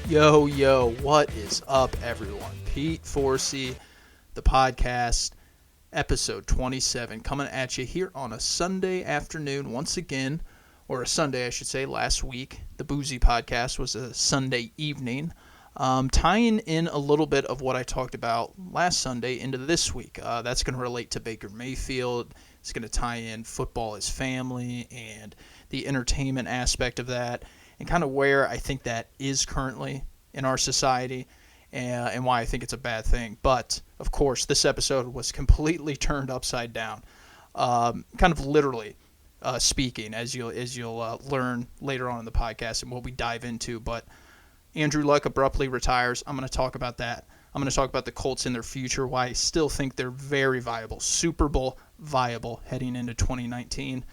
Yo, what is up, everyone? Pete Forsey, the podcast, episode 27, coming at you here on a Sunday afternoon once again, or a Sunday, I should say. Last week, the Boozy podcast was a Sunday evening, tying in a little bit of what I talked about last Sunday into this week. That's going to relate to Baker Mayfield. It's going to tie in football as family and the entertainment aspect of that, and kind of where I think that is currently in our society and why I think it's a bad thing. But, of course, this episode was completely turned upside down, kind of literally speaking, as you'll learn later on in the podcast and what we dive into. But Andrew Luck abruptly retires. I'm going to talk about that. I'm going to talk about the Colts and their future, why I still think they're very viable, Super Bowl viable heading into 2019.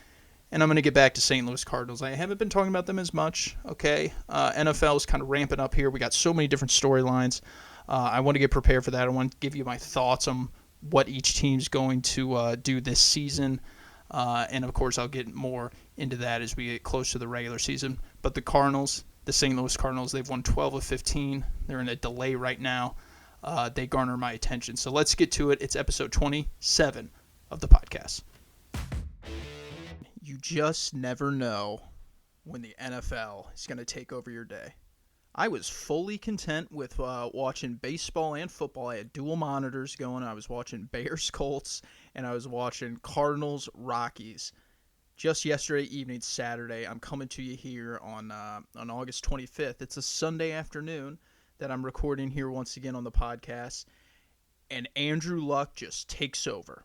And I'm going to get back to St. Louis Cardinals. I haven't been talking about them as much, okay? NFL is kind of ramping up here. We got so many different storylines. I want to get prepared for that. I want to give you my thoughts on what each team's going to do this season. And, of course, I'll get more into that as we get close to the regular season. But the Cardinals, the St. Louis Cardinals, they've won 12 of 15. They're in a delay right now. They garner my attention. So let's get to it. It's episode 27 of the podcast. You just never know when the NFL is going to take over your day. I was fully content with watching baseball and football. I had dual monitors going. I was watching Bears Colts, and I was watching Cardinals Rockies. Just yesterday evening, Saturday, I'm coming to you here on August 25th. It's a Sunday afternoon that I'm recording here once again on the podcast, and Andrew Luck just takes over.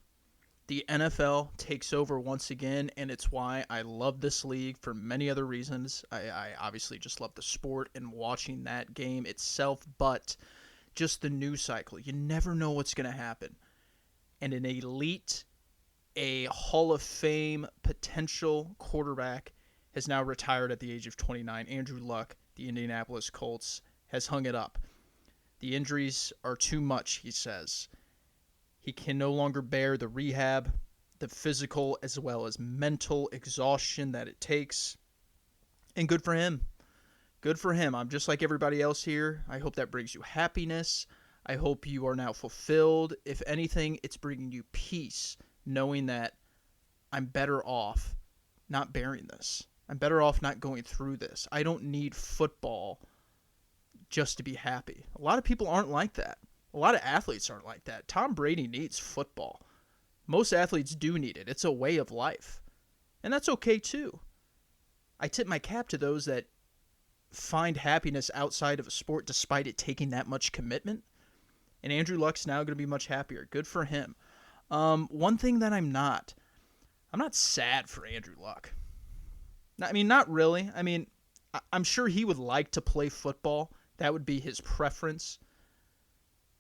The NFL takes over once again, and it's why I love this league for many other reasons. I obviously just love the sport and watching that game itself, but just the news cycle. You never know what's going to happen. And an elite, a Hall of Fame potential quarterback has now retired at the age of 29. Andrew Luck, the Indianapolis Colts, has hung it up. The injuries are too much, he says. He can no longer bear the rehab, the physical as well as mental exhaustion that it takes. And good for him. Good for him. I'm just like everybody else here. I hope that brings you happiness. I hope you are now fulfilled. If anything, it's bringing you peace, knowing that I'm better off not bearing this. I'm better off not going through this. I don't need football just to be happy. A lot of people aren't like that. A lot of athletes aren't like that. Tom Brady needs football. Most athletes do need it. It's a way of life. And that's okay too. I tip my cap to those that find happiness outside of a sport despite it taking that much commitment. And Andrew Luck's now going to be much happier. Good for him. One thing that I'm not sad for Andrew Luck. I mean, not really. I mean, I'm sure he would like to play football. That would be his preference.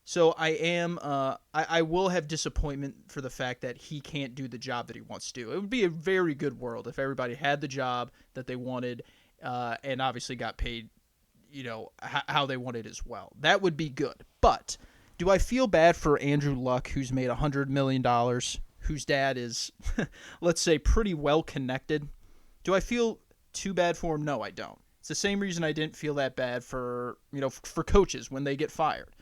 So I will have disappointment for the fact that he can't do the job that he wants to do. It would be a very good world if everybody had the job that they wanted and obviously got paid, how they wanted as well. That would be good. But do I feel bad for Andrew Luck, who's made $100 million, whose dad is, let's say, pretty well connected? Do I feel too bad for him? No, I don't. It's the same reason I didn't feel that bad for coaches when they get fired.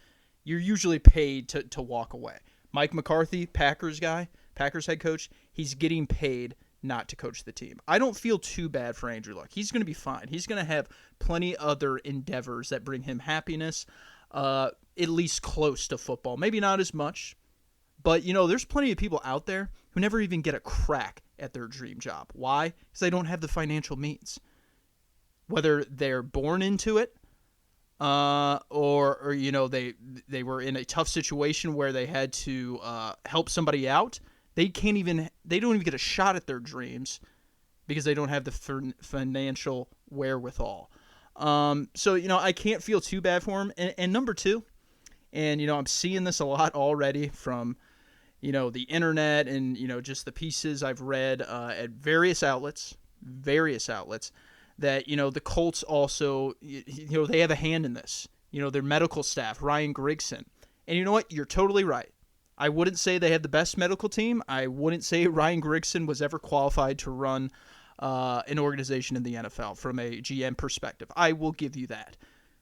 You're usually paid to walk away. Mike McCarthy, Packers head coach, he's getting paid not to coach the team. I don't feel too bad for Andrew Luck. He's going to be fine. He's going to have plenty other endeavors that bring him happiness, at least close to football. Maybe not as much, but, there's plenty of people out there who never even get a crack at their dream job. Why? Because they don't have the financial means. Whether they're born into it, or they were in a tough situation where they had to help somebody out. They don't even get a shot at their dreams because they don't have the financial wherewithal. So I can't feel too bad for him. And number two, and I'm seeing this a lot already from the internet and just the pieces I've read at various outlets. That, the Colts also, they have a hand in this. Their medical staff, Ryan Grigson. And you know what? You're totally right. I wouldn't say they have the best medical team. I wouldn't say Ryan Grigson was ever qualified to run an organization in the NFL from a GM perspective. I will give you that.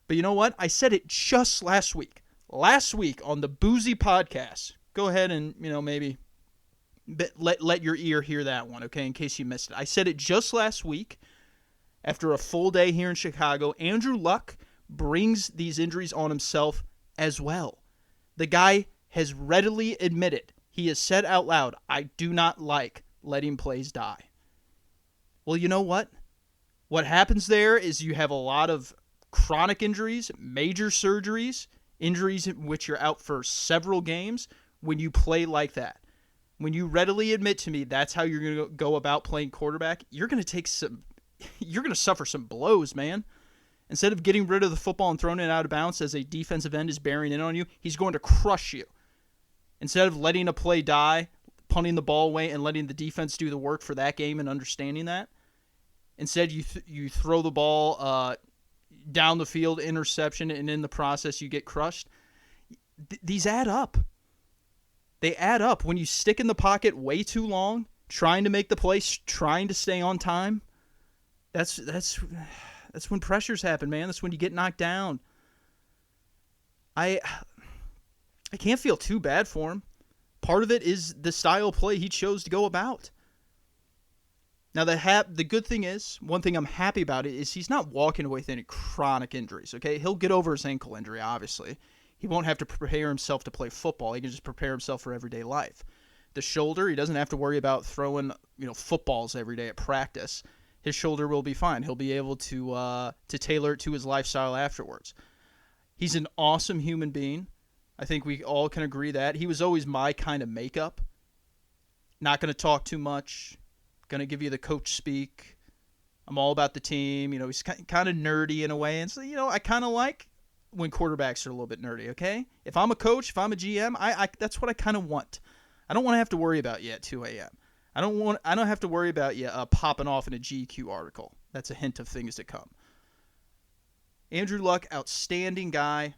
But you know what? I said it just last week. Last week on the Boozy podcast. Go ahead and, maybe let your ear hear that one, okay, in case you missed it. I said it just last week after a full day here in Chicago. Andrew Luck brings these injuries on himself as well. The guy has readily admitted, he has said out loud, I do not like letting plays die. Well, you know what? What happens there is you have a lot of chronic injuries, major surgeries, injuries in which you're out for several games when you play like that. When you readily admit to me that's how you're going to go about playing quarterback, you're going to suffer some blows, man. Instead of getting rid of the football and throwing it out of bounds as a defensive end is bearing in on you, he's going to crush you. Instead of letting a play die, punting the ball away and letting the defense do the work for that game and understanding that, instead you throw the ball down the field, interception, and in the process you get crushed. These add up. They add up. When you stick in the pocket way too long, trying to make the play, trying to stay on time, that's when pressures happen, man. That's when you get knocked down. I can't feel too bad for him. Part of it is the style of play he chose to go about. Now, the good thing is, one thing I'm happy about it is he's not walking away with any chronic injuries, okay? He'll get over his ankle injury, obviously. He won't have to prepare himself to play football. He can just prepare himself for everyday life. The shoulder, he doesn't have to worry about throwing, footballs every day at practice. His shoulder will be fine. He'll be able to tailor it to his lifestyle afterwards. He's an awesome human being. I think we all can agree that. He was always my kind of makeup. Not going to talk too much. Going to give you the coach speak. I'm all about the team. He's kind of nerdy in a way. And so, I kind of like when quarterbacks are a little bit nerdy, okay? If I'm a coach, if I'm a GM, I that's what I kind of want. I don't want to have to worry about you at 2 a.m. I don't have to worry about you popping off in a GQ article. That's a hint of things to come. Andrew Luck, outstanding guy.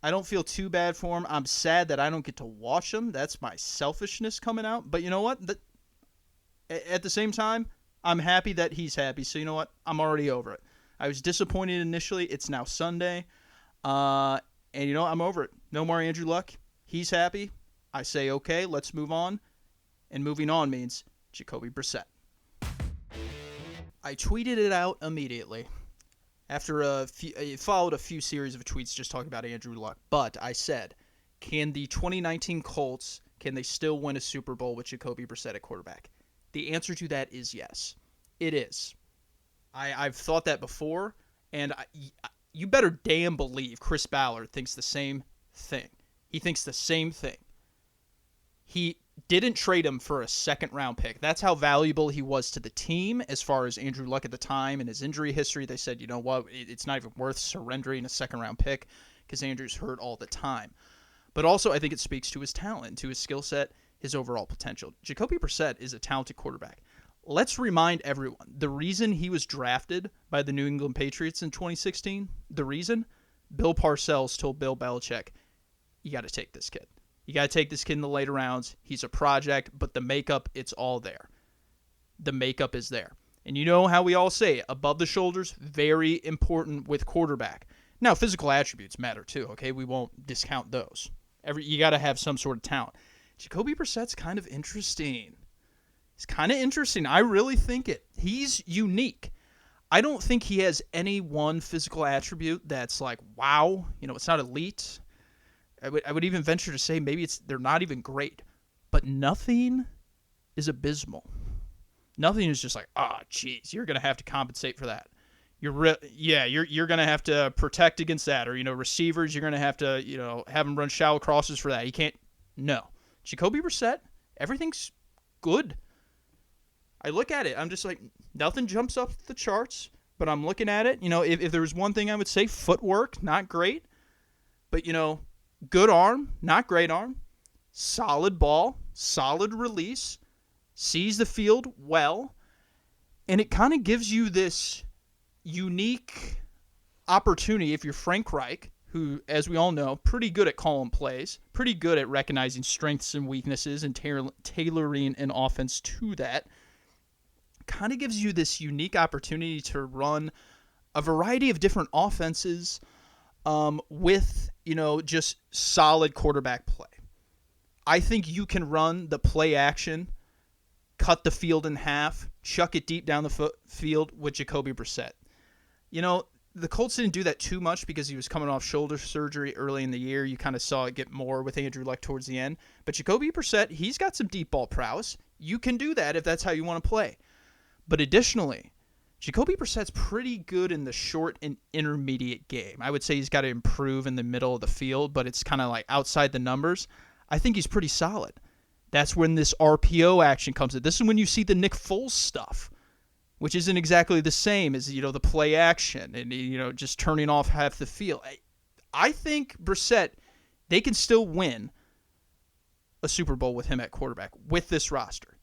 I don't feel too bad for him. I'm sad that I don't get to watch him. That's my selfishness coming out. But you know what? At the same time, I'm happy that he's happy. So you know what? I'm already over it. I was disappointed initially. It's now Sunday. And I'm over it. No more Andrew Luck. He's happy. I say, okay, let's move on. And moving on means Jacoby Brissett. I tweeted it out immediately. After it followed a few series of tweets just talking about Andrew Luck. But I said, can the 2019 Colts, can they still win a Super Bowl with Jacoby Brissett at quarterback? The answer to that is yes. It is. I've thought that before, and you better damn believe Chris Ballard thinks the same thing. He thinks the same thing. He didn't trade him for a second-round pick. That's how valuable he was to the team as far as Andrew Luck at the time and his injury history. They said, you know what, it's not even worth surrendering a second-round pick because Andrew's hurt all the time. But also I think it speaks to his talent, to his skill set, his overall potential. Jacoby Brissett is a talented quarterback. Let's remind everyone, the reason he was drafted by the New England Patriots in 2016, the reason, Bill Parcells told Bill Belichick, you got to take this kid. You got to take this kid in the later rounds. He's a project, but the makeup, it's all there. The makeup is there. And you know how we all say, above the shoulders, very important with quarterback. Now, physical attributes matter too, okay? We won't discount those. You got to have some sort of talent. Jacoby Brissett's kind of interesting. He's kind of interesting. I really think it. He's unique. I don't think he has any one physical attribute that's like, wow, it's not elite. I would even venture to say maybe they're not even great. But nothing is abysmal. Nothing is just like, geez, you're going to have to compensate for that. You're going to have to protect against that. Or, receivers, you're going to have to, have them run shallow crosses for that. You can't. No. Jacoby Brissett, everything's good. I look at it. I'm just like, nothing jumps up the charts, but I'm looking at it. If there was one thing I would say, footwork, not great. But, good arm, not great arm. Solid ball, solid release. Sees the field well. And it kind of gives you this unique opportunity if you're Frank Reich, who, as we all know, pretty good at calling plays, pretty good at recognizing strengths and weaknesses and tailoring an offense to that. Kind of gives you this unique opportunity to run a variety of different offenses with, just solid quarterback play. I think you can run the play action, cut the field in half, chuck it deep down the field with Jacoby Brissett. The Colts didn't do that too much because he was coming off shoulder surgery early in the year. You kind of saw it get more with Andrew Luck towards the end. But Jacoby Brissett, he's got some deep ball prowess. You can do that if that's how you want to play. But additionally, Jacoby Brissett's pretty good in the short and intermediate game. I would say he's got to improve in the middle of the field, but it's kind of like outside the numbers. I think he's pretty solid. That's when this RPO action comes in. This is when you see the Nick Foles stuff, which isn't exactly the same as, the play action and, just turning off half the field. I think Brissett, they can still win a Super Bowl with him at quarterback with this roster.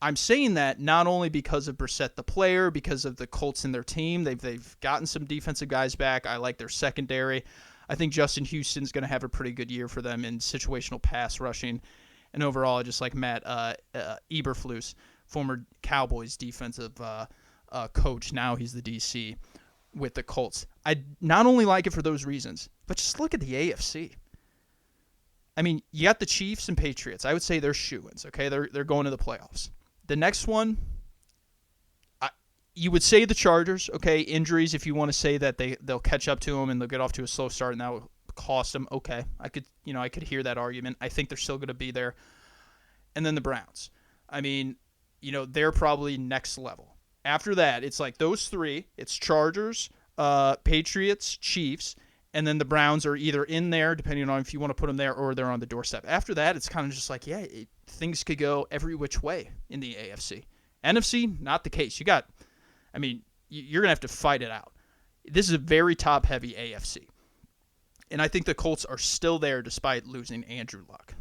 I'm saying that not only because of Brissett the player, because of the Colts and their team. They've gotten some defensive guys back. I like their secondary. I think Justin Houston's going to have a pretty good year for them in situational pass rushing. And overall, just like Matt Eberflus, former Cowboys defensive coach, now he's the DC with the Colts. I not only like it for those reasons, but just look at the AFC. I mean, you got the Chiefs and Patriots. I would say they're shoo-ins, okay? They're going to the playoffs. The next one, you would say the Chargers, okay? Injuries, if you want to say that they'll catch up to them and they'll get off to a slow start and that will cost them, okay. I could hear that argument. I think they're still going to be there. And then the Browns. I mean, they're probably next level. After that, it's like those three. It's Chargers, Patriots, Chiefs, and then the Browns are either in there, depending on if you want to put them there, or they're on the doorstep. After that, it's kind of just like, things could go every which way in the AFC. NFC, not the case. You're going to have to fight it out. This is a very top-heavy AFC. And I think the Colts are still there despite losing Andrew Luck.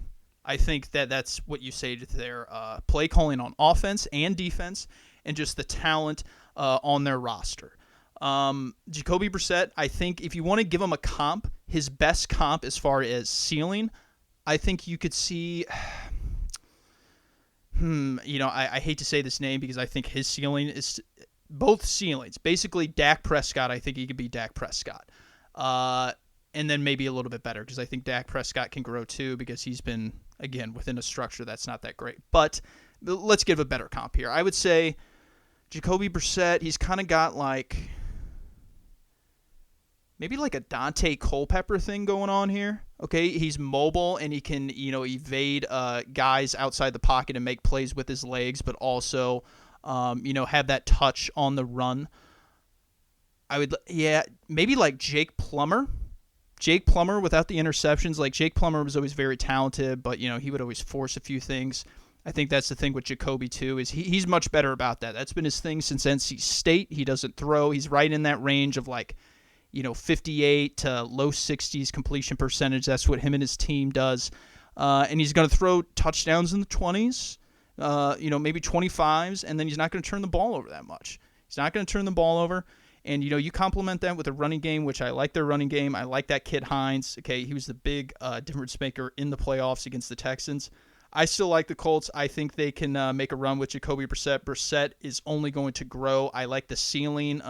I think that's what you say to their play calling on offense and defense and just the talent on their roster. Jacoby Brissett, I think if you want to give him a comp, his best comp as far as ceiling, I think you could see, I hate to say this name because I think his ceiling is both ceilings. Basically, Dak Prescott, I think he could be Dak Prescott. And then maybe a little bit better because I think Dak Prescott can grow too because he's been, again, within a structure that's not that great. But let's give a better comp here. I would say Jacoby Brissett, he's kind of got maybe like a Dante Culpepper thing going on here. Okay, he's mobile and he can, evade guys outside the pocket and make plays with his legs, but also, have that touch on the run. Maybe like Jake Plummer. Jake Plummer without the interceptions. Like Jake Plummer was always very talented, but, he would always force a few things. I think that's the thing with Jacoby, too, is he's much better about that. That's been his thing since NC State. He doesn't throw. He's right in that range of 58 to low 60s completion percentage. That's what him and his team does. And he's going to throw touchdowns in the 20s, maybe 25s, and then he's not going to turn the ball over that much. He's not going to turn the ball over. And, you complement that with a running game, which I like their running game. I like that kid Hines. Okay, he was the big difference maker in the playoffs against the Texans. I still like the Colts. I think they can make a run with Jacoby Brissett. Brissett is only going to grow. I like the ceiling.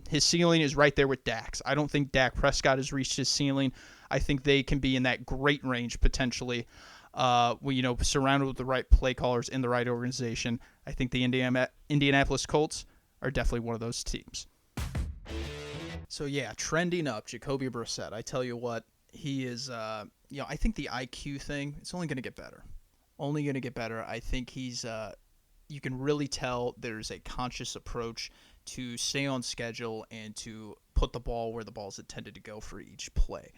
His ceiling is right there with Dak's. I don't think Dak Prescott has reached his ceiling. I think they can be in that great range potentially. Surrounded with the right play callers in the right organization. I think the Indianapolis Colts are definitely one of those teams. So, trending up, Jacoby Brissett. I tell you what, he is, I think the IQ thing, it's only going to get better. Only going to get better. I think he's, you can really tell there's a conscious approach to stay on schedule and to put the ball where the ball is intended to go for each play.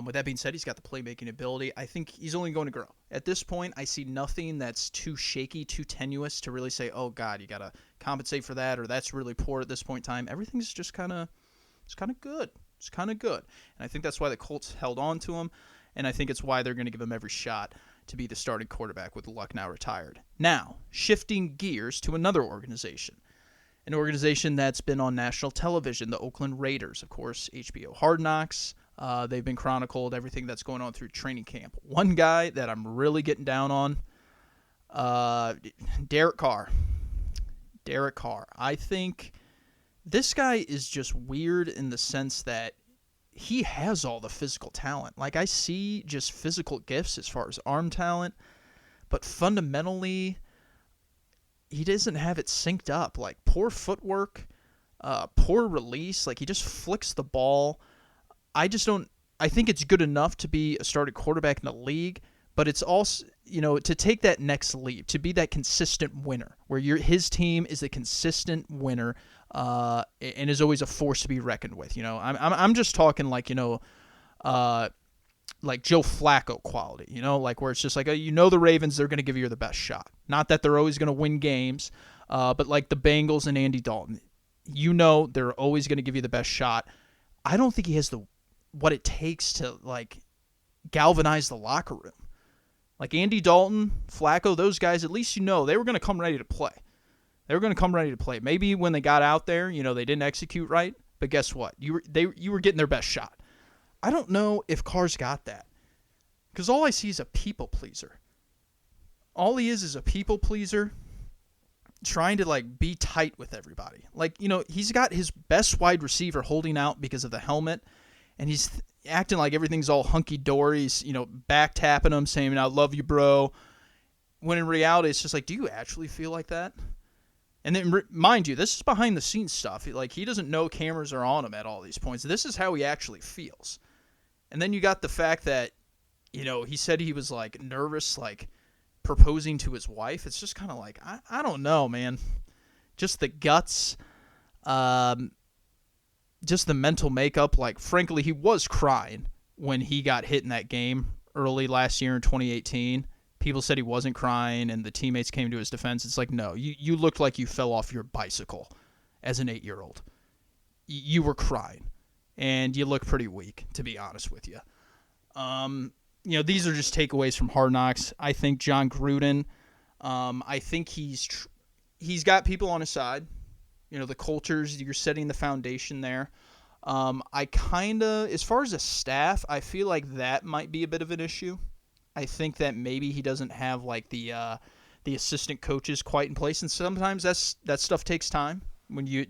With that being said, he's got the playmaking ability. I think he's only going to grow. At this point, I see nothing that's too shaky, too tenuous to really say, oh, God, you got to compensate for that, or that's really poor at this point in time. Everything's just kind of good. It's kind of good. And I think that's why the Colts held on to him, and I think it's why they're going to give him every shot to be the starting quarterback with Luck now retired. Now, shifting gears to another organization. An organization that's been on national television, the Oakland Raiders, of course, HBO Hard Knocks. They've been chronicled, everything that's going on through training camp. One guy that I'm really getting down on, Derek Carr. I think this guy is just weird in the sense that he has all the physical talent. Like, I see just physical gifts as far as arm talent, but fundamentally, he doesn't have it synced up. Like, poor footwork, poor release. Like, he just flicks the ball. I think it's good enough to be a starting quarterback in the league, but it's also, to take that next leap, to be that consistent winner, where his team is a consistent winner, and is always a force to be reckoned with. I'm just talking like, like Joe Flacco quality, like where it's just like, the Ravens, they're going to give you the best shot. Not that they're always going to win games, but like the Bengals and Andy Dalton, they're always going to give you the best shot. I don't think he has what it takes to like galvanize the locker room. Like Andy Dalton, Flacco, those guys, at least they were going to come ready to play. Maybe when they got out there, they didn't execute right, but guess what? You were getting their best shot. I don't know if Carr's got that, because all I see is a people pleaser. All he is a people pleaser, trying to like be tight with everybody. Like, he's got his best wide receiver holding out because of the helmet, and he's acting like everything's all hunky-dory. He's, back tapping him, saying, I love you, bro. When in reality, it's just like, do you actually feel like that? And then, mind you, this is behind-the-scenes stuff. Like, he doesn't know cameras are on him at all these points. This is how he actually feels. And then you got the fact that, he said he was, like, nervous, like, proposing to his wife. It's just kind of like, I don't know, man. Just the guts, just the mental makeup. Like, frankly, he was crying when he got hit in that game early last year in 2018. People said he wasn't crying, and the teammates came to his defense. It's like, no, you looked like you fell off your bicycle as an 8-year-old. You were crying, and you look pretty weak, to be honest with you. These are just takeaways from Hard Knocks. I think John Gruden, I think he's got people on his side. The cultures, you're setting the foundation there. As far as a staff, I feel like that might be a bit of an issue. I think that maybe he doesn't have like the assistant coaches quite in place, and sometimes that stuff takes time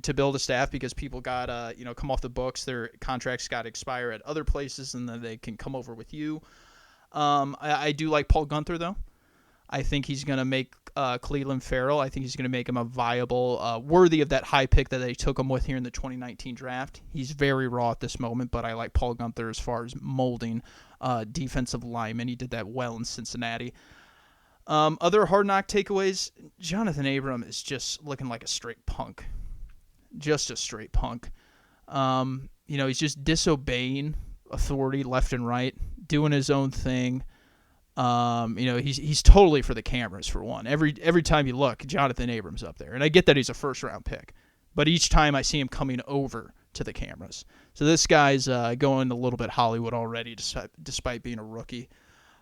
to build a staff, because people got come off the books, their contracts got to expire at other places, and then they can come over with you. I do like Paul Guenther though. I think he's going to make Cleveland Farrell. I think he's going to make him a viable, worthy of that high pick that they took him with here in the 2019 draft. He's very raw at this moment, but I like Paul Guenther as far as molding defensive linemen. He did that well in Cincinnati. Other Hard Knock takeaways, Jonathan Abram is just looking like a straight punk. Just a straight punk. He's just disobeying authority left and right, doing his own thing. He's totally for the cameras, for one. Every time you look, Jonathan Abrams up there. And I get that he's a first-round pick, but each time I see him coming over to the cameras. So this guy's going a little bit Hollywood already, despite being a rookie.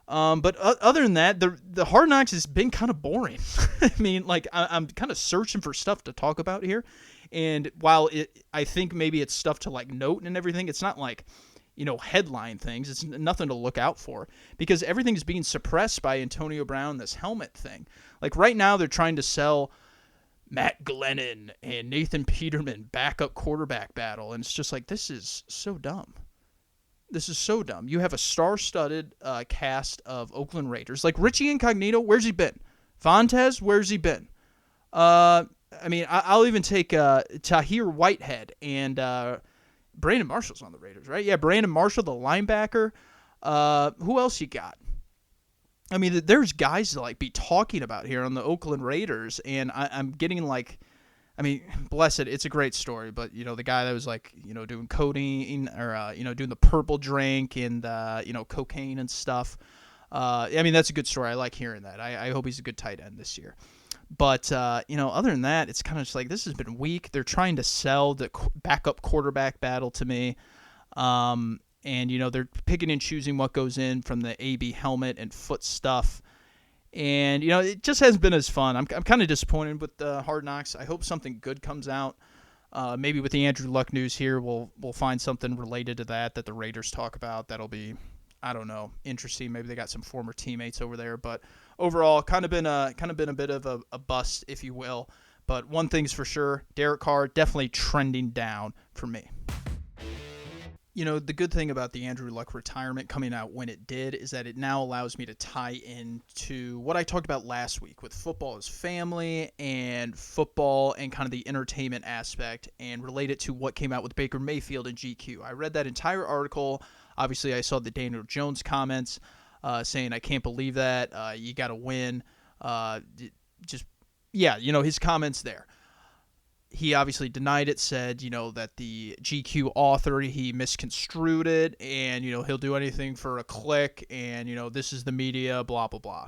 But other than that, the Hard Knocks has been kind of boring. I mean, like, I'm kind of searching for stuff to talk about here. And while I think maybe it's stuff to, like, note and everything, it's not like, headline things. It's nothing to look out for, because everything's being suppressed by Antonio Brown, this helmet thing. Like, right now they're trying to sell Matt Glennon and Nathan Peterman backup quarterback battle, and it's just like, this is so dumb. This is so dumb. You have a star-studded cast of Oakland Raiders. Like, Richie Incognito, where's he been? Vontaze, where's he been? I'll even take Tahir Whitehead and Brandon Marshall's on the Raiders, right? Yeah, Brandon Marshall, the linebacker. Who else you got? I mean, there's guys to like be talking about here on the Oakland Raiders, and I'm getting like, bless it, it's a great story, but the guy that was like, doing codeine or doing the purple drink and cocaine and stuff. That's a good story. I like hearing that. I hope he's a good tight end this year. But, other than that, it's kind of just like, this has been weak. They're trying to sell the backup quarterback battle to me. And, they're picking and choosing what goes in from the AB helmet and foot stuff. And, it just hasn't been as fun. I'm kind of disappointed with the Hard Knocks. I hope something good comes out. Maybe with the Andrew Luck news here, we'll find something related to that the Raiders talk about. That'll be, I don't know, interesting. Maybe they got some former teammates over there, but overall, kind of been a bit of a bust, if you will. But one thing's for sure, Derek Carr definitely trending down for me. The good thing about the Andrew Luck retirement coming out when it did is that it now allows me to tie into what I talked about last week with football as family and football and kind of the entertainment aspect and relate it to what came out with Baker Mayfield and GQ. I read that entire article. Obviously, I saw the Daniel Jones comments saying, I can't believe that. You got to win. His comments there. He obviously denied it, said, that the GQ author, he misconstrued it, and, he'll do anything for a click, and, this is the media, blah, blah, blah.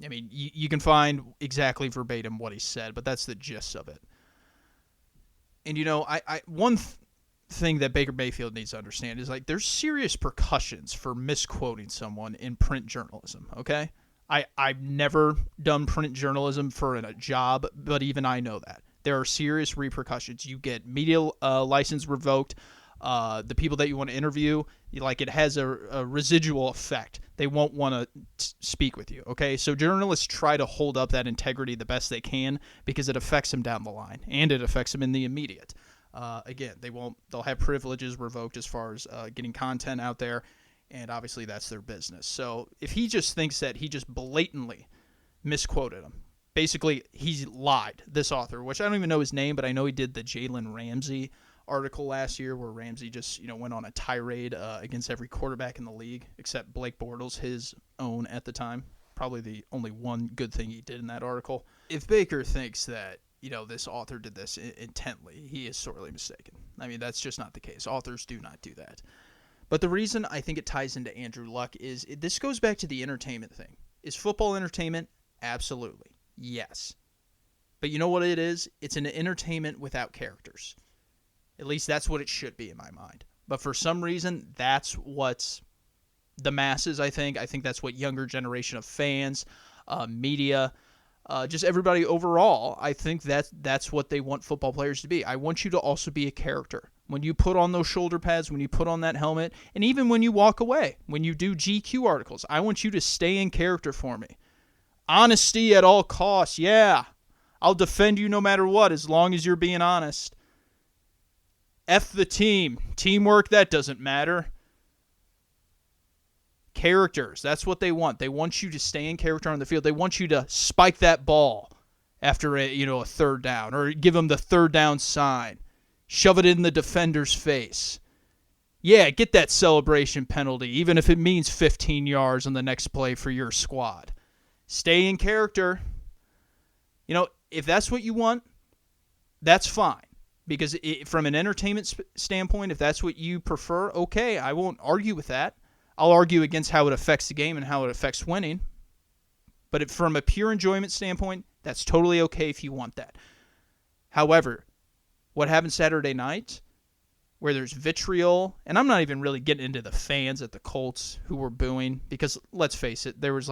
I mean, you can find exactly verbatim what he said, but that's the gist of it. And, one thing that Baker Mayfield needs to understand is, there's serious repercussions for misquoting someone in print journalism, okay? I've never done print journalism for a job, but even I know that. There are serious repercussions. You get media license revoked. The people that you want to interview, it has a residual effect. They won't want to speak with you, okay? So journalists try to hold up that integrity the best they can because it affects them down the line, and it affects them in the immediate. Again, they'll have privileges revoked as far as getting content out there, and obviously that's their business. So if he just thinks that he just blatantly misquoted him, basically, he lied, this author, which I don't even know his name, but I know he did the Jalen Ramsey article last year where Ramsey just, went on a tirade against every quarterback in the league except Blake Bortles, his own at the time. Probably the only one good thing he did in that article. If Baker thinks that, this author did this intently, he is sorely mistaken. I mean, that's just not the case. Authors do not do that. But the reason I think it ties into Andrew Luck is this goes back to the entertainment thing. Is football entertainment? Absolutely. Yes. But you know what it is? It's an entertainment without characters. At least that's what it should be in my mind. But for some reason, that's what's the masses, I think. I think that's what younger generation of fans, media, just everybody overall, I think that's what they want football players to be. I want you to also be a character. When you put on those shoulder pads, when you put on that helmet, and even when you walk away, when you do GQ articles, I want you to stay in character for me. Honesty at all costs, yeah. I'll defend you no matter what as long as you're being honest. F the team. Teamwork, that doesn't matter. Characters, that's what they want. They want you to stay in character on the field. They want you to spike that ball after a third down or give them the third down sign. Shove it in the defender's face. Yeah, get that celebration penalty, even if it means 15 yards on the next play for your squad. Stay in character. If that's what you want, that's fine. Because from an entertainment standpoint, if that's what you prefer, okay, I won't argue with that. I'll argue against how it affects the game and how it affects winning. But from a pure enjoyment standpoint, that's totally okay if you want that. However, what happened Saturday night, where there's vitriol, and I'm not even really getting into the fans at the Colts who were booing, because let's face it, there was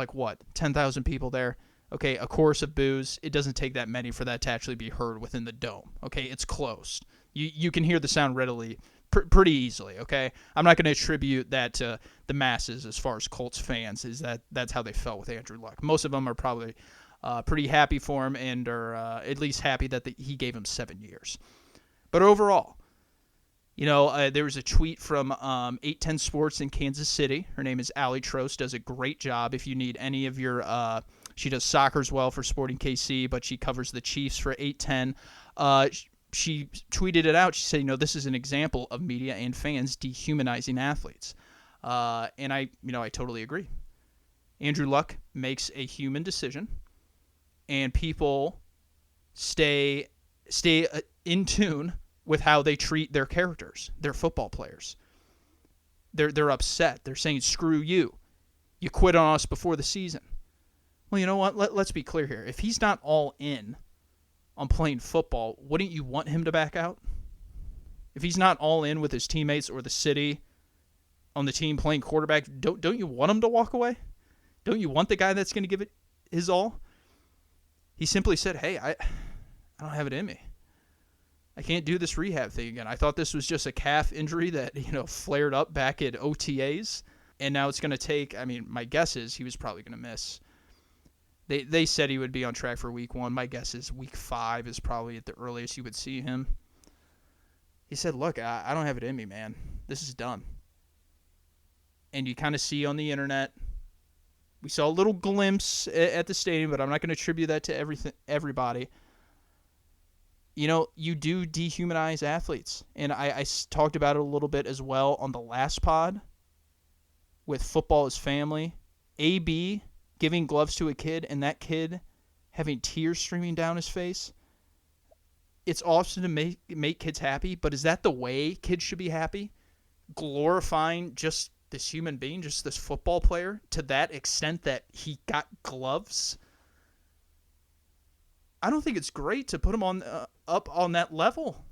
10,000 people there. Okay, a chorus of boos. It doesn't take that many for that to actually be heard within the dome. Okay, it's closed. You can hear the sound readily, pretty easily. Okay, I'm not going to attribute that to the masses as far as Colts fans. That's how they felt with Andrew Luck. Most of them are probably pretty happy for him and are at least happy that he gave him 7 years. But overall, there was a tweet from 810 Sports in Kansas City. Her name is Allie Trost. Does a great job. If you need any of your, she does soccer as well for Sporting KC, but she covers the Chiefs for 810. She tweeted it out. She said, this is an example of media and fans dehumanizing athletes. And I totally agree. Andrew Luck makes a human decision, and people stay in tune with how they treat their characters, their football players. They're upset. They're saying, screw you. You quit on us before the season. Well, you know what? Let's be clear here. If he's not all in on playing football, wouldn't you want him to back out? If he's not all in with his teammates or the city on the team playing quarterback, don't you want him to walk away? Don't you want the guy that's going to give it his all? He simply said, hey, I don't have it in me. I can't do this rehab thing again. I thought this was just a calf injury that, flared up back at OTAs, and now it's going to take, my guess is he was probably going to miss. They said he would be on track for week 1. My guess is week 5 is probably at the earliest you would see him. He said, look, I don't have it in me, man. This is done. And you kind of see on the internet, we saw a little glimpse at the stadium, but I'm not going to attribute that to everybody. You do dehumanize athletes. And I talked about it a little bit as well on the last pod with Football is Family. AB giving gloves to a kid and that kid having tears streaming down his face. It's awesome to make kids happy, but is that the way kids should be happy? Glorifying just this human being, just this football player, to that extent that he got gloves? I don't think it's great to put him on up on that level.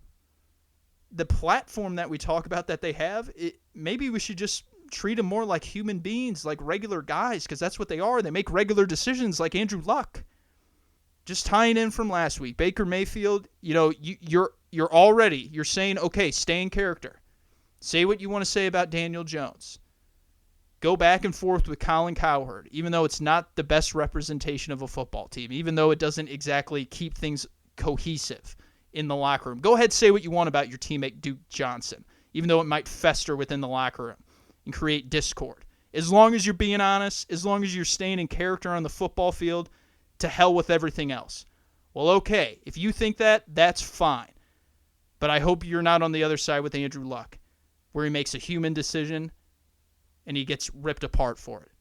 The platform that we talk about that they have, maybe we should just treat them more like human beings, like regular guys, because that's what they are. They make regular decisions like Andrew Luck. Just tying in from last week, Baker Mayfield, you're saying, okay, stay in character. Say what you want to say about Daniel Jones. Go back and forth with Colin Cowherd, even though it's not the best representation of a football team, even though it doesn't exactly keep things cohesive in the locker room. Go ahead, say what you want about your teammate Duke Johnson, even though it might fester within the locker room and create discord. As long as you're being honest, as long as you're staying in character on the football field, to hell with everything else. Well, okay, if you think that, that's fine. But I hope you're not on the other side with Andrew Luck, where he makes a human decision and he gets ripped apart for it.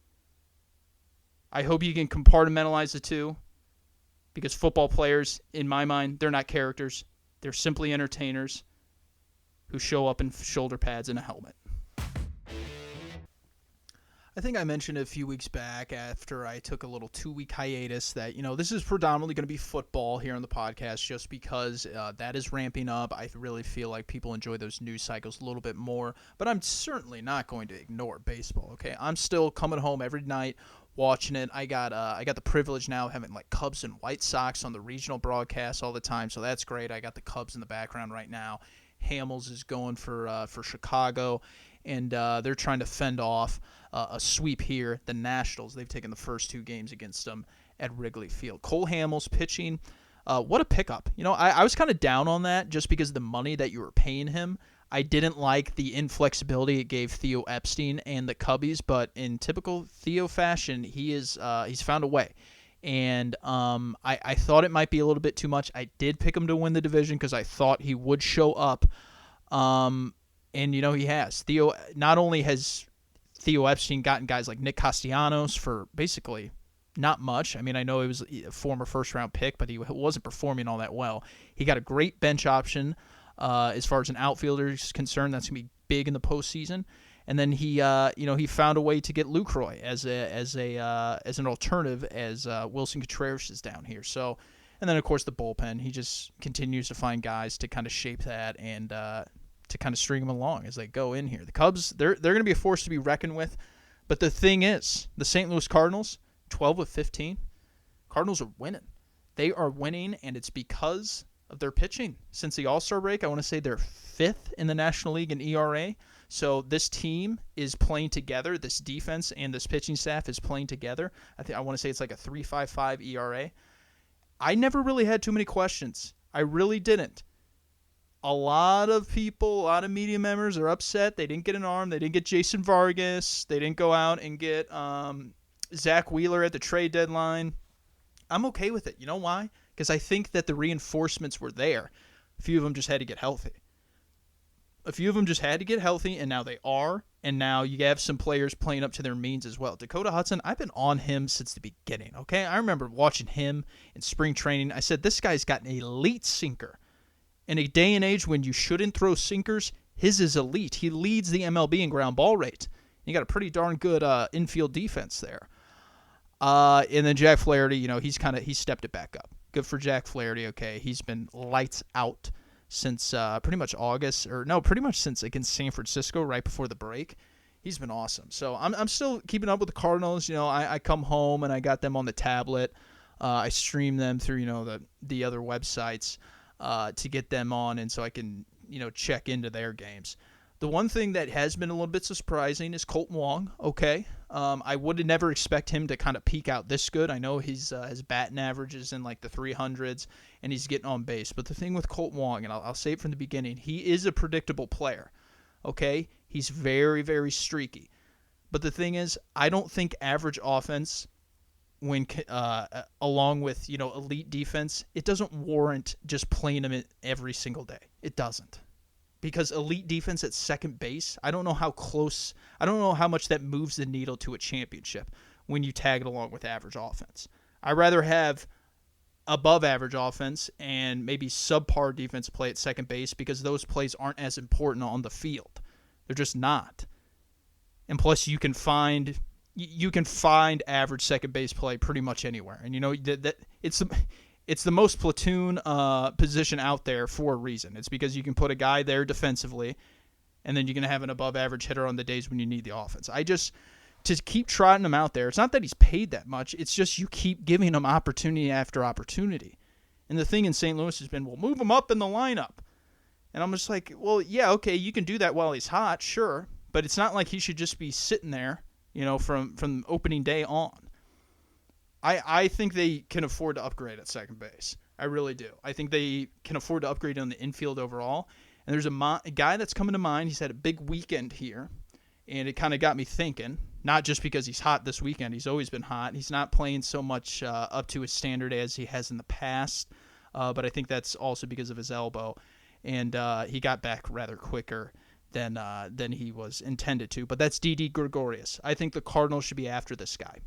I hope you can compartmentalize the two, because football players, in my mind, they're not characters. They're simply entertainers who show up in shoulder pads and a helmet. I think I mentioned a few weeks back after I took a little 2-week hiatus that, this is predominantly going to be football here on the podcast just because that is ramping up. I really feel like people enjoy those news cycles a little bit more, but I'm certainly not going to ignore baseball, okay? I'm still coming home every night watching it. I got the privilege now of having like Cubs and White Sox on the regional broadcast all the time, so that's great. I got the Cubs in the background right now. Hamels is going for Chicago, and they're trying to fend off a sweep here. The Nationals, they've taken the first 2 games against them at Wrigley Field. Cole Hamels pitching, what a pickup. I was kind of down on that just because of the money that you were paying him. I didn't like the inflexibility it gave Theo Epstein and the Cubbies, but in typical Theo fashion, he's found a way. And I thought it might be a little bit too much. I did pick him to win the division because I thought he would show up. And, he has. Not only has Theo Epstein gotten guys like Nick Castellanos for basically not much. I mean, I know he was a former first-round pick, but he wasn't performing all that well. He got a great bench option as far as an outfielder is concerned. That's going to be big in the postseason. And then he found a way to get Lucroy as an alternative as Wilson Contreras is down here. So, and then of course the bullpen. He just continues to find guys to kind of shape that and to kind of string them along as they go in here. The Cubs, they're going to be a force to be reckoned with. But the thing is, the St. Louis Cardinals, 12 of 15, Cardinals are winning. They are winning, and it's because of their pitching. Since the All-Star break, I want to say they're 5th in the National League in ERA. So this team is playing together. This defense and this pitching staff is playing together. I want to say it's like a 3.55 ERA. I never really had too many questions. I really didn't. A lot of people, a lot of media members are upset. They didn't get an arm. They didn't get Jason Vargas. They didn't go out and get Zach Wheeler at the trade deadline. I'm okay with it. You know why? Because I think that the reinforcements were there. A few of them just had to get healthy. And now they are. And now you have some players playing up to their means as well. Dakota Hudson, I've been on him since the beginning, okay? I remember watching him in spring training. I said, this guy's got an elite sinker. In a day and age when you shouldn't throw sinkers, his is elite. He leads the MLB in ground ball rate. You got a pretty darn good infield defense there. And then Jack Flaherty, he stepped it back up. Good for Jack Flaherty, okay? He's been lights out since pretty much since against San Francisco right before the break. He's been awesome. So I'm still keeping up with the Cardinals. I come home and I got them on the tablet. I stream them through, the other websites to get them on, and so I can, check into their games. The one thing that has been a little bit surprising is Colton Wong, okay? I would have never expect him to kind of peak out this good. I know his batting average is in like the 300s, and he's getting on base. But the thing with Colton Wong, and I'll say it from the beginning, he is a predictable player, okay? He's very, very streaky. But the thing is, I don't think average offense, when along with elite defense, it doesn't warrant just playing him every single day. It doesn't, because elite defense at second base, I don't know how much that moves the needle to a championship when you tag it along with average offense. I'd rather have above average offense and maybe subpar defense play at second base, because those plays aren't as important on the field. They're just not. And plus, you can find average second base play pretty much anywhere. And that it's the most platoon position out there for a reason. It's because you can put a guy there defensively, and then you can have an above average hitter on the days when you need the offense. To keep trotting him out there, it's not that he's paid that much. It's just you keep giving him opportunity after opportunity. And the thing in St. Louis has been, well, move him up in the lineup. And I'm just like, well, yeah, okay, you can do that while he's hot, sure. But it's not like he should just be sitting there, from opening day on. I think they can afford to upgrade at second base. I really do. I think they can afford to upgrade on the infield overall. And there's a guy that's coming to mind. He's had a big weekend here, and it kind of got me thinking, not just because he's hot this weekend. He's always been hot. He's not playing so much up to his standard as he has in the past, but I think that's also because of his elbow. And he got back rather quicker than he was intended to. But that's Didi Gregorius. I think the Cardinals should be after this guy.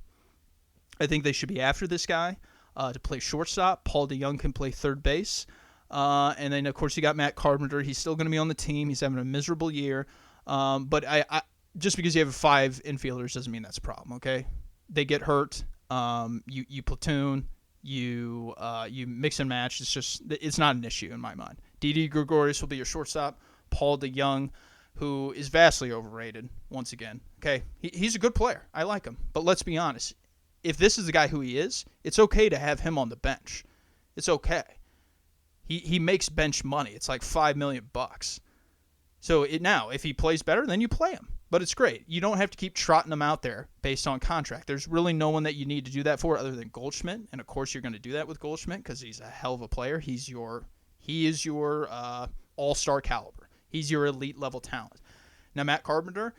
I think they should be after this guy to play shortstop. Paul DeJong can play third base. And then, of course, you got Matt Carpenter. He's still going to be on the team. He's having a miserable year. But I just because you have 5 infielders doesn't mean that's a problem, okay? They get hurt. You platoon. You mix and match. It's not an issue in my mind. Didi Gregorius will be your shortstop. Paul DeJong, who is vastly overrated, once again. Okay, he's a good player. I like him. But let's be honest. If this is the guy who he is, it's okay to have him on the bench. It's okay. He makes bench money. It's like $5 million. So now, if he plays better, then you play him. But it's great. You don't have to keep trotting him out there based on contract. There's really no one that you need to do that for other than Goldschmidt. And, of course, you're going to do that with Goldschmidt because he's a hell of a player. He is your all-star caliber. He's your elite-level talent. Now, Matt Carpenter,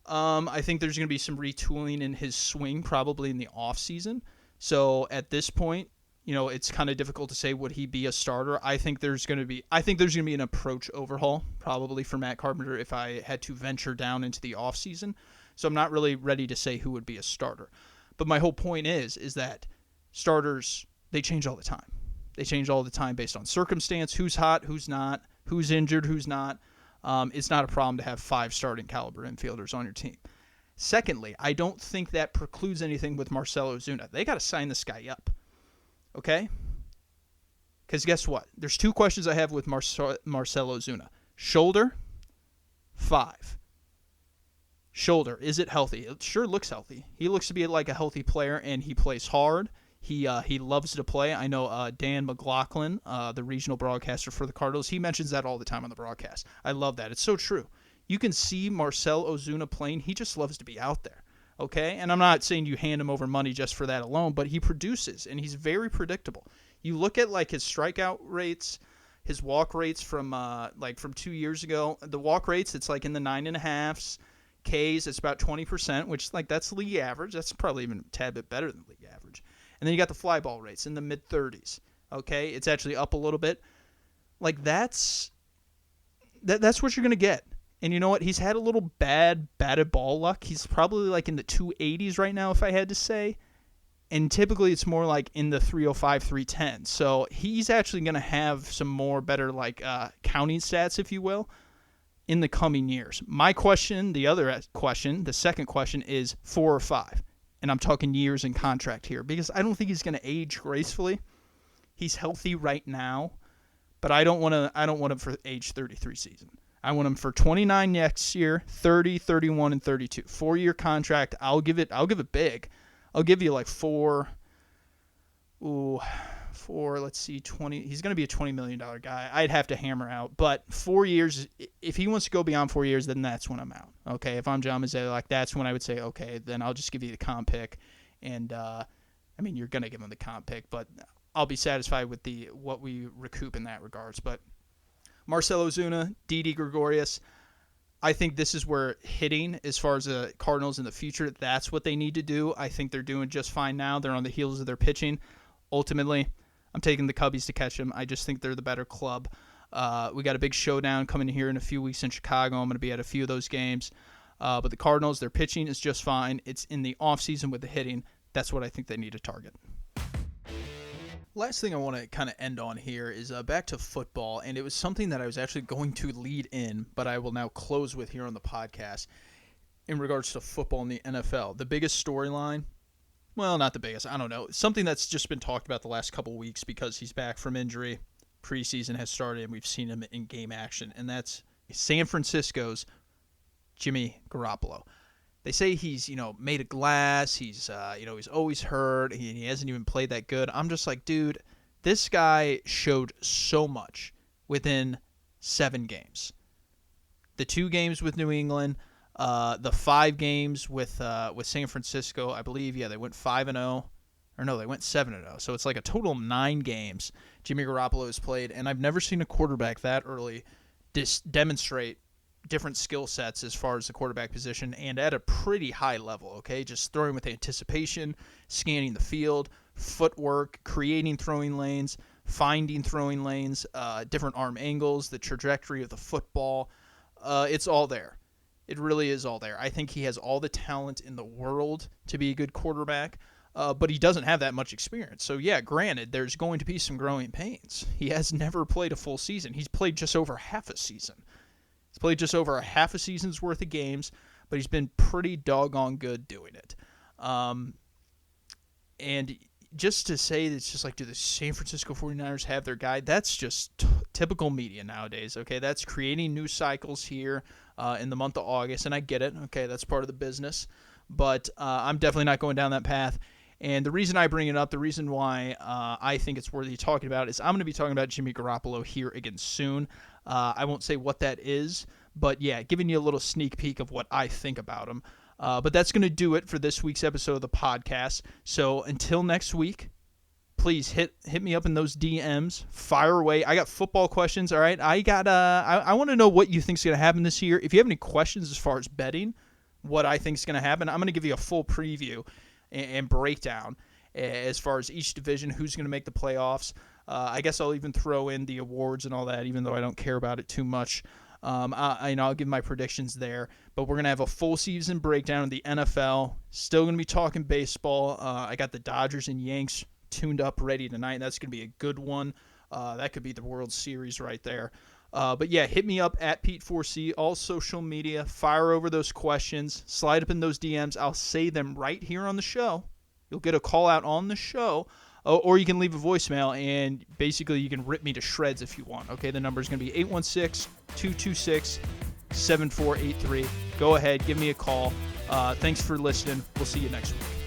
I think there's going to be some retooling in his swing probably in the offseason. So at this point, it's kind of difficult to say would he be a starter. I think there's going to be an approach overhaul probably for Matt Carpenter if I had to venture down into the offseason. So I'm not really ready to say who would be a starter. But my whole point is that starters, they change all the time. They change all the time based on circumstance, who's hot, who's not, who's injured, who's not. It's not a problem to have 5 starting caliber infielders on your team. Secondly, I don't think that precludes anything with Marcell Ozuna. They got to sign this guy up. Okay? Because guess what? There's 2 questions I have with Marcell Ozuna. Shoulder, 5. Shoulder, is it healthy? It sure looks healthy. He looks to be like a healthy player, and he plays hard. He loves to play. I know Dan McLaughlin, the regional broadcaster for the Cardinals, he mentions that all the time on the broadcast. I love that. It's so true. You can see Marcell Ozuna playing. He just loves to be out there. Okay? And I'm not saying you hand him over money just for that alone, but he produces, and he's very predictable. You look at like his strikeout rates, his walk rates from 2 years ago. The walk rates, it's like in the 9.5s. Ks, it's about 20%, which that's league average. That's probably even a tad bit better than league average. And then you got the fly ball rates in the mid-30s. Okay? It's actually up a little bit. That's what you're going to get. And you know what? He's had a little bad batted ball luck. He's probably like in the 280s right now, if I had to say. And typically it's more like in the 305, 310. So he's actually going to have some more better counting stats, if you will, in the coming years. My question, the second question is 4 or 5. And I'm talking years in contract here because I don't think he's going to age gracefully. He's healthy right now, but I don't want him for age 33 season. I want him for 29 next year, 30, 31, and 32. 4-year contract. I'll give it big. I'll give you 4. Let's see, 20. He's going to be a $20 million guy. I'd have to hammer out. But 4 years, if he wants to go beyond 4 years, then that's when I'm out. Okay, if I'm John Mazzei, that's when I would say, okay, then I'll just give you the comp pick. And, you're going to give him the comp pick, but I'll be satisfied with what we recoup in that regards. But Marcell Ozuna, Didi Gregorius, I think this is where hitting, as far as the Cardinals in the future, that's what they need to do. I think they're doing just fine now. They're on the heels of their pitching. Ultimately, I'm taking the Cubbies to catch them. I just think they're the better club. We got a big showdown coming here in a few weeks in Chicago. I'm going to be at a few of those games. But the Cardinals, their pitching is just fine. It's in the offseason with the hitting. That's what I think they need to target. Last thing I want to kind of end on here is back to football, and it was something that I was actually going to lead in, but I will now close with here on the podcast in regards to football in the NFL. The biggest storyline, well, not the biggest, I don't know, something that's just been talked about the last couple weeks because he's back from injury, preseason has started, and we've seen him in game action, and that's San Francisco's Jimmy Garoppolo. They say he's, made of glass. He's, he's always hurt. He hasn't even played that good. I'm just like, dude, this guy showed so much within 7 games. The 2 games with New England, the 5 games with San Francisco, I believe. Yeah, they went 5-0. Or no, they went 7-0. So it's like a total of 9 games Jimmy Garoppolo has played. And I've never seen a quarterback that early demonstrate different skill sets as far as the quarterback position and at a pretty high level, okay? Just throwing with anticipation, scanning the field, footwork, creating throwing lanes, finding throwing lanes, different arm angles, the trajectory of the football. It's all there. It really is all there. I think he has all the talent in the world to be a good quarterback, but he doesn't have that much experience. So, yeah, granted, there's going to be some growing pains. He has never played a full season. He's played just over half a season. He's played just over a half a season's worth of games, but he's been pretty doggone good doing it. And just to say that it's just like, do the San Francisco 49ers have their guy? That's just typical media nowadays, okay? That's creating news cycles here in the month of August, and I get it, okay? That's part of the business. But I'm definitely not going down that path. And the reason I bring it up, the reason why I think it's worthy talking about is I'm going to be talking about Jimmy Garoppolo here again soon. I won't say what that is, but yeah, giving you a little sneak peek of what I think about him. But that's going to do it for this week's episode of the podcast. So until next week, please hit me up in those DMs. Fire away. I got football questions, all right? I want to know what you think is going to happen this year. If you have any questions as far as betting, what I think is going to happen, I'm going to give you a full preview and breakdown as far as each division, who's going to make the playoffs. I guess I'll even throw in the awards and all that, even though I don't care about it too much. I'll give my predictions there. But we're going to have a full season breakdown of the NFL. Still going to be talking baseball. I got the Dodgers and Yanks tuned up ready tonight. That's going to be a good one. That could be the World Series right there. But yeah, hit me up at Pete4C, all social media. Fire over those questions. Slide up in those DMs. I'll say them right here on the show. You'll get a call out on the show. Or you can leave a voicemail, and basically you can rip me to shreds if you want. Okay, the number is going to be 816-226-7483. Go ahead, give me a call. Thanks for listening. We'll see you next week.